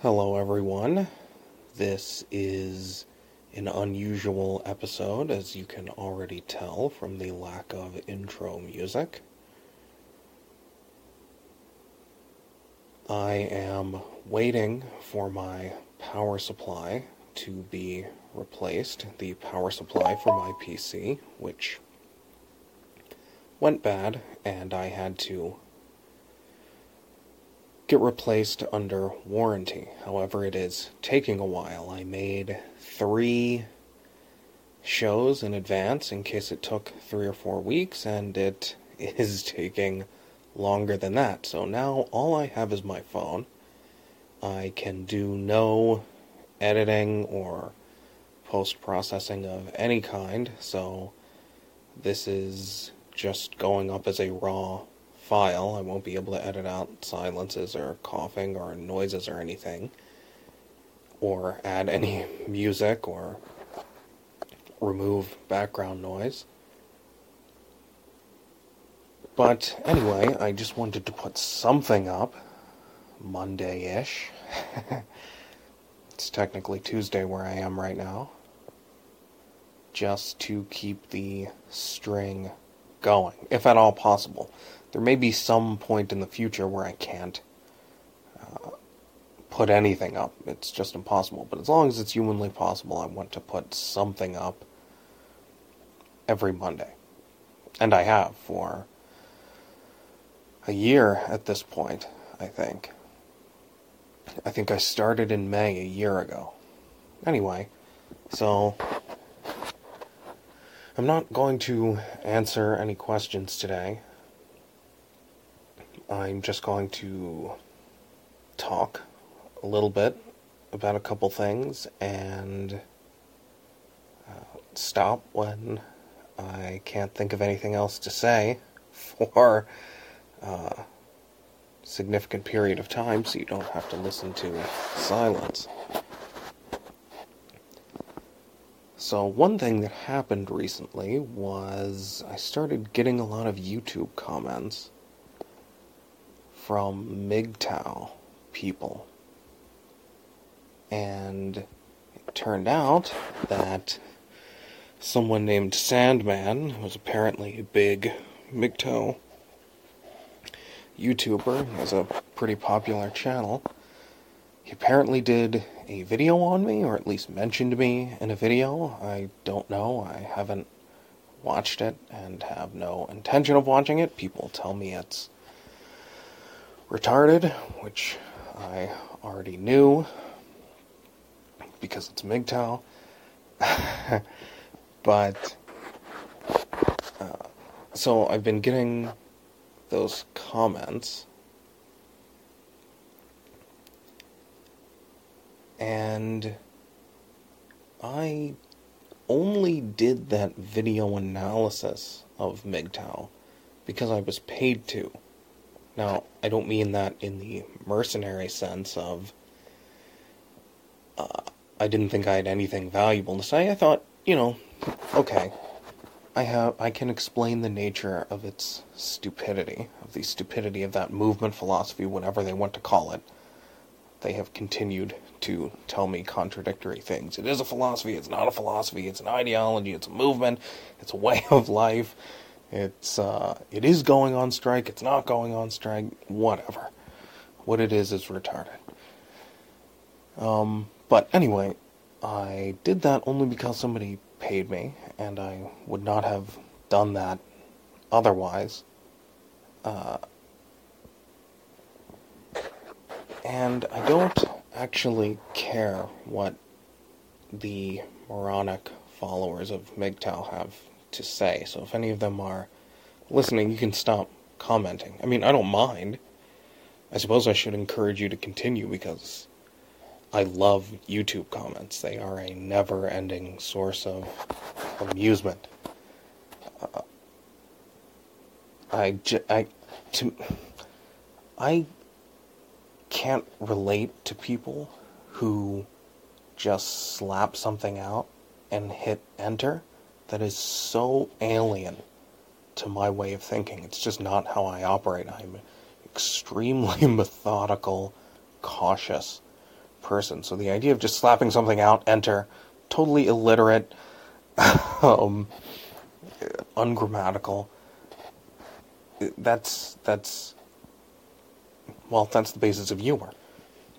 Hello, everyone. This is an unusual episode, as you can already tell from the lack of intro music. I am waiting for my power supply to be replaced, the power supply for my PC, which went bad, and I had to get replaced under warranty. However, it is taking a while. I made 3 shows in advance in case it took 3 or 4 weeks, and it is taking longer than that. So now all I have is my phone. I can do no editing or post-processing of any kind, so this is just going up as a raw file. I won't be able to edit out silences or coughing or noises or anything, or add any music or remove background noise. But anyway, I just wanted to put something up Monday-ish. It's technically Tuesday where I am right now, just to keep the string going, if at all possible. There may be some point in the future where I can't put anything up. It's just impossible. But as long as it's humanly possible, I want to put something up every Monday. And I have for a year at this point, I think. I think I started in May a year ago. Anyway, so I'm not going to answer any questions today. I'm just going to talk a little bit about a couple things and stop when I can't think of anything else to say for a significant period of time, so you don't have to listen to silence. So one thing that happened recently was I started getting a lot of YouTube comments from MGTOW people. And it turned out that someone named Sandman, who was apparently a big MGTOW YouTuber, has a pretty popular channel. He apparently did a video on me, or at least mentioned me in a video. I don't know. I haven't watched it and have no intention of watching it. People tell me it's retarded, which I already knew because it's MGTOW. But so I've been getting those comments, and I only did that video analysis of MGTOW because I was paid to. Now, I don't mean that in the mercenary sense of I didn't think I had anything valuable to say. I thought, okay, I can explain the nature of its stupidity, of the stupidity of that movement philosophy, whatever they want to call it. They have continued to tell me contradictory things. It is a philosophy, it's not a philosophy, it's an ideology, it's a movement, it's a way of life. It is going on strike, it's not going on strike, whatever. What it is retarded. But anyway, I did that only because somebody paid me, and I would not have done that otherwise. And I don't actually care what the moronic followers of MGTOW have to say, so if any of them are listening, you can stop commenting. I mean, I don't mind. I suppose I should encourage you to continue, because I love YouTube comments. They are a never-ending source of amusement. I can't relate to people who just slap something out and hit enter. That is so alien to my way of thinking. It's just not how I operate. I'm extremely methodical, cautious person. So the idea of just slapping something out, enter, totally illiterate, ungrammatical, that's the basis of humor.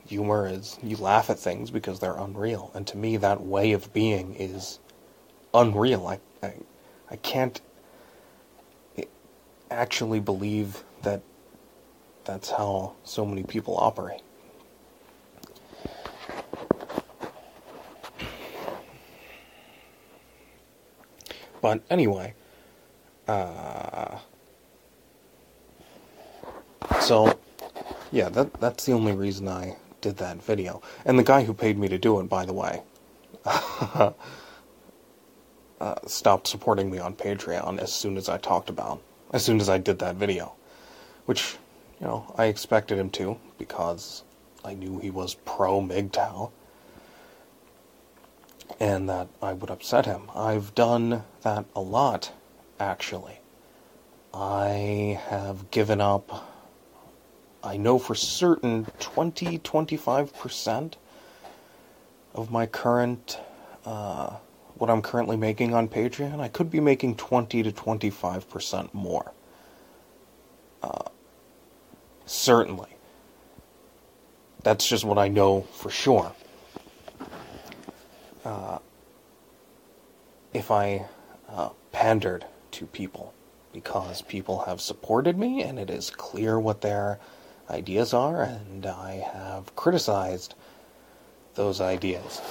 Humor is you laugh at things because they're unreal, and to me that way of being is unreal. I can't actually believe that that's how so many people operate. But anyway, so yeah, that's the only reason I did that video. And the guy who paid me to do it, by the way, stopped supporting me on Patreon as soon as I did that video. Which, I expected him to, because I knew he was pro-MGTOW, and that I would upset him. I've done that a lot, actually. I have given up, I know for certain, 20-25% of my current, what I'm currently making on Patreon. I could be making 20 to 25% more. Certainly. That's just what I know for sure. If I pandered to people, because people have supported me, and it is clear what their ideas are, and I have criticized those ideas.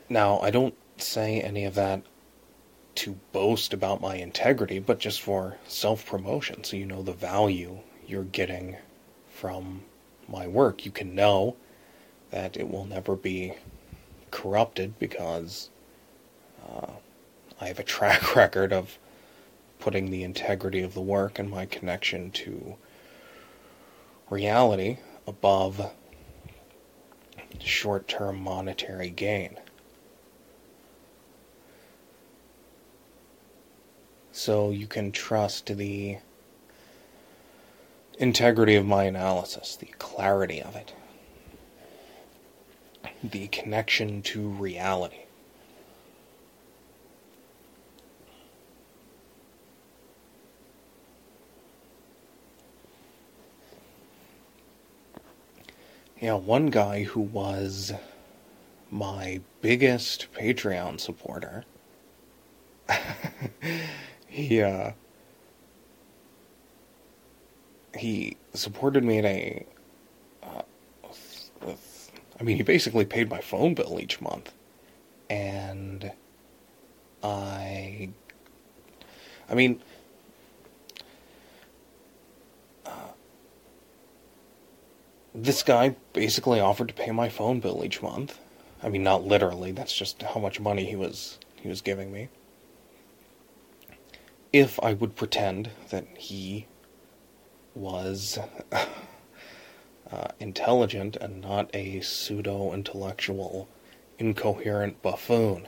Now, I don't say any of that to boast about my integrity, but just for self-promotion, so you know the value you're getting from my work. You can know that it will never be corrupted, because I have a track record of putting the integrity of the work and my connection to reality above short-term monetary gain. So you can trust the integrity of my analysis, the clarity of it, the connection to reality. One guy who was my biggest Patreon supporter, he supported me at he basically paid my phone bill each month, and this guy basically offered to pay my phone bill each month. Not literally, that's just how much money he was giving me, if I would pretend that he was intelligent and not a pseudo-intellectual, incoherent buffoon.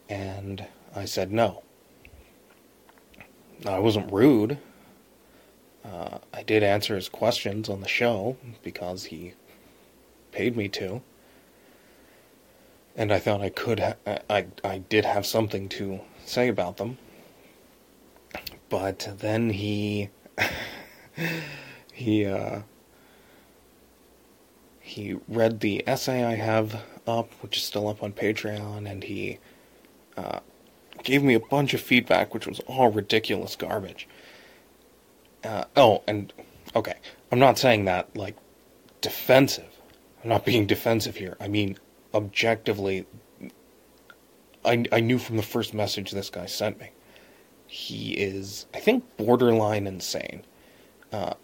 And I said no. I wasn't rude. I did answer his questions on the show, because he paid me to. And I thought I did have something to say about them. But then he read the essay I have up, which is still up on Patreon, and he gave me a bunch of feedback, which was all ridiculous garbage. Okay, I'm not saying that, defensive. I'm not being defensive here. Objectively, I knew from the first message this guy sent me. He is, I think, borderline insane.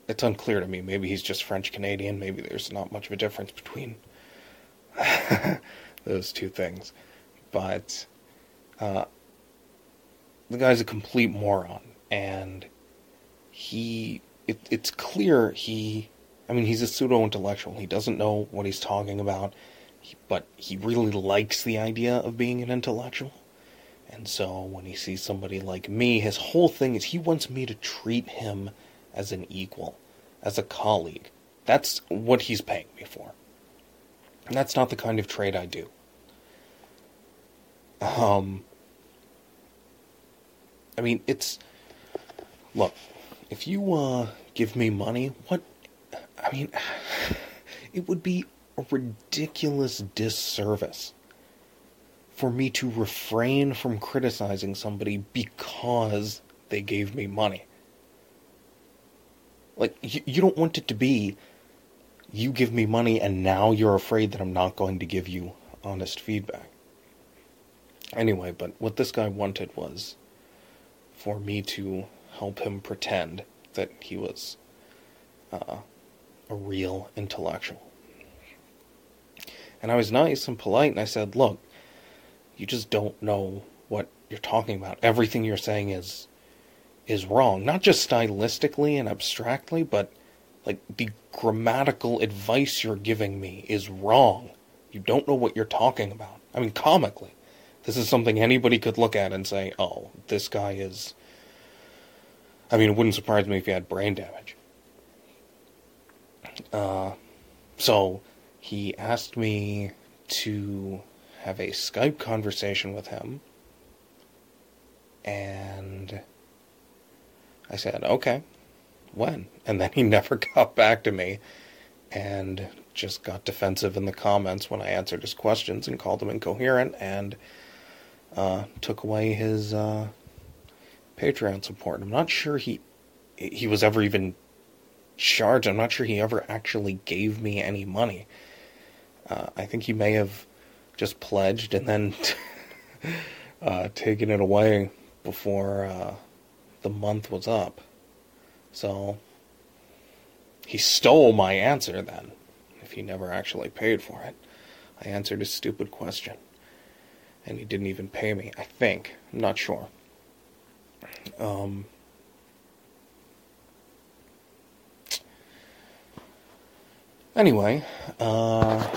It's unclear to me. Maybe he's just French-Canadian. Maybe there's not much of a difference between those two things. But the guy's a complete moron. And it's clear he's a pseudo-intellectual. He doesn't know what he's talking about. But he really likes the idea of being an intellectual. And so when he sees somebody like me, his whole thing is he wants me to treat him as an equal. as a colleague. That's what he's paying me for. And that's not the kind of trade I do. I mean, look, if you, give me money, it would be a ridiculous disservice for me to refrain from criticizing somebody because they gave me money. Like, you don't want it to be, you give me money and now you're afraid that I'm not going to give you honest feedback. Anyway, but what this guy wanted was for me to help him pretend that he was a real intellectual. And I was nice and polite, and I said, look, you just don't know what you're talking about. Everything you're saying is wrong. Not just stylistically and abstractly, but like the grammatical advice you're giving me is wrong. You don't know what you're talking about. I mean, comically. This is something anybody could look at and say, oh, this guy is... I mean, it wouldn't surprise me if he had brain damage. So he asked me to have a Skype conversation with him, and I said, okay, when? And then he never got back to me, and just got defensive in the comments when I answered his questions and called him incoherent, and took away his Patreon support. I'm not sure he was ever even charged. I'm not sure he ever actually gave me any money. I think he may have just pledged and then taken it away before the month was up. So he stole my answer then, if he never actually paid for it. I answered a stupid question, and he didn't even pay me, I think. I'm not sure. Anyway, but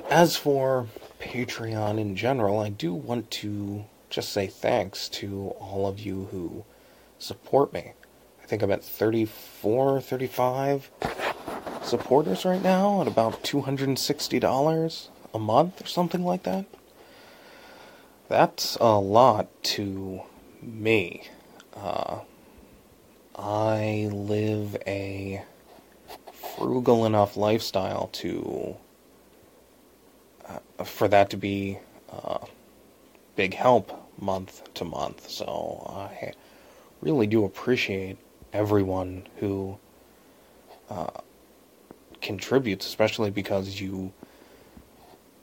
as for Patreon in general, I do want to just say thanks to all of you who support me. I think I'm at 34, 35 supporters right now at about $260 a month or something like that. That's a lot to me. I live a frugal enough lifestyle to for that to be big help month to month. So I really do appreciate everyone who contributes, especially because you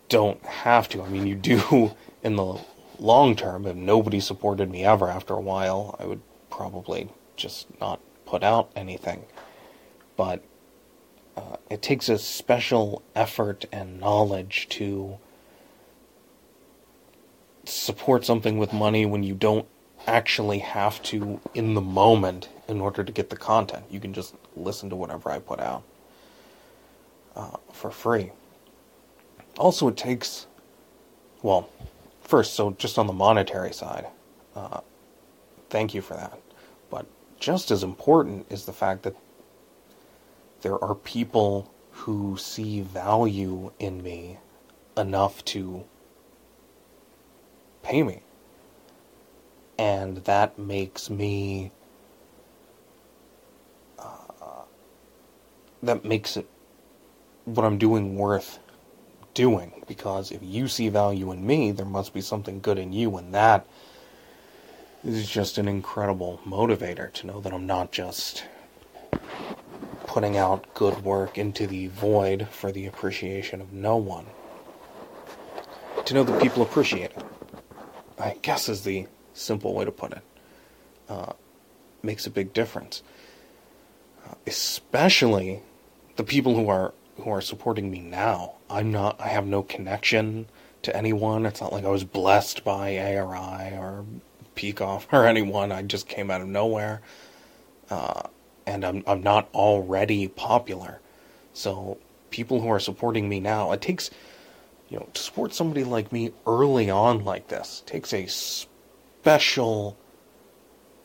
don't have to. I mean, you do in the long term. If nobody supported me ever, after a while, I would probably just not put out anything. But it takes a special effort and knowledge to support something with money when you don't actually have to in the moment in order to get the content. You can just listen to whatever I put out for free. Also, it takes, well, first, so just on the monetary side, thank you for that. But just as important is the fact that there are people who see value in me enough to pay me. And that makes me, that makes it, what I'm doing worth doing. Because if you see value in me, there must be something good in you, and that is just an incredible motivator to know that I'm not just putting out good work into the void for the appreciation of no one. To know that people appreciate it, I guess, is the simple way to put it. Makes a big difference. Especially the people who are supporting me now. I have no connection to anyone. It's not like I was blessed by ARI or Peacock or anyone. I just came out of nowhere. And I'm not already popular. So people who are supporting me now, it takes, to support somebody like me early on like this, takes a special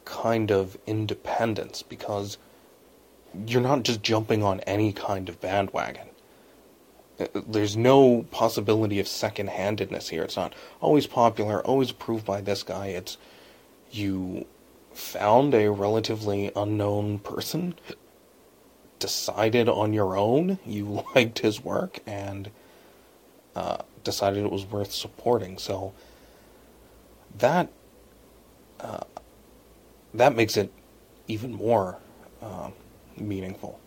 kind of independence, because you're not just jumping on any kind of bandwagon. There's no possibility of second-handedness here. It's not always popular, always approved by this guy. It's you found a relatively unknown person, decided on your own you liked his work, and decided it was worth supporting. So that makes it even more meaningful.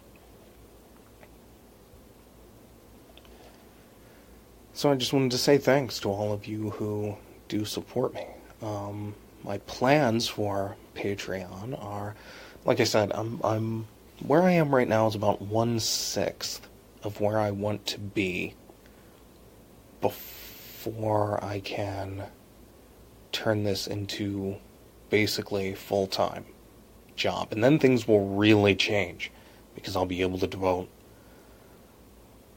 So I just wanted to say thanks to all of you who do support me. My plans for Patreon are, like I said, I'm where I am right now is about 1/6 of where I want to be before I can turn this into basically full-time job. And then things will really change, because I'll be able to devote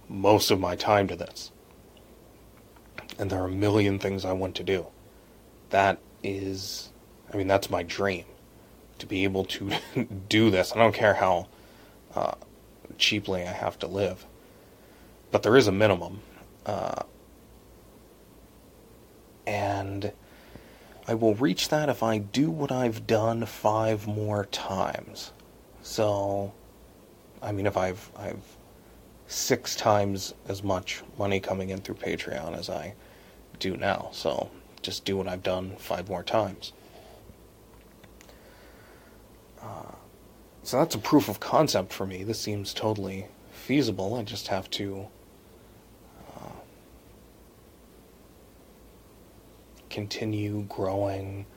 most of my time to this. And there are a million things I want to do. That's my dream. To be able to do this. I don't care how cheaply I have to live. But there is a minimum. And I will reach that if I do what I've done 5 more times. So, if I've 6 times as much money coming in through Patreon as I do now. So just do what I've done 5 more times. So that's a proof of concept for me. This seems totally feasible. I just have to continue growing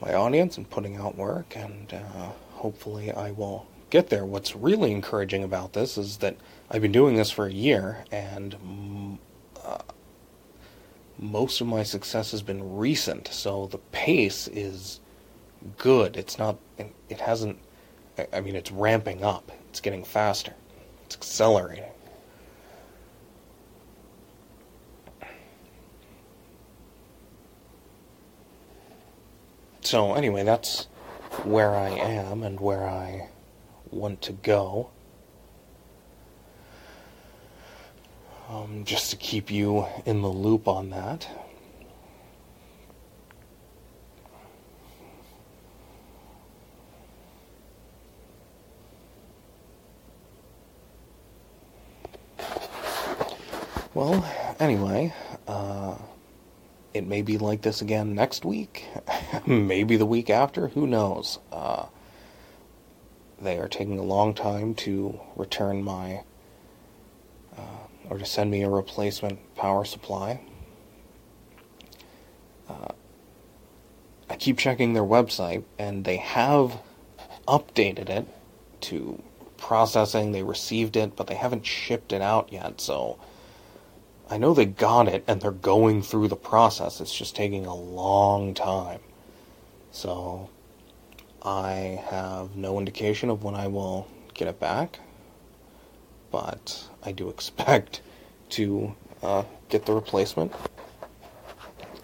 my audience and putting out work, and hopefully I will get there. What's really encouraging about this is that I've been doing this for a year, and most of my success has been recent, so the pace is good. It's ramping up. It's getting faster. It's accelerating. So anyway, that's where I am and where I want to go. Just to keep you in the loop on that. Well, anyway, it may be like this again next week, maybe the week after, who knows. They are taking a long time to return my, or to send me a replacement power supply. I keep checking their website, and they have updated it to processing. They received it, but they haven't shipped it out yet, so I know they got it, and they're going through the process. It's just taking a long time. So I have no indication of when I will get it back, but I do expect to get the replacement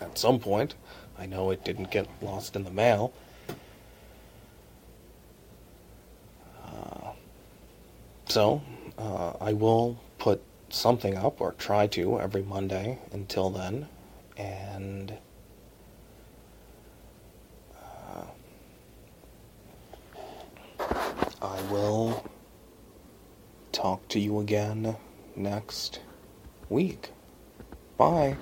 at some point. I know it didn't get lost in the mail. So I will put something up, or try to, every Monday until then, and I will talk to you again next week. Bye.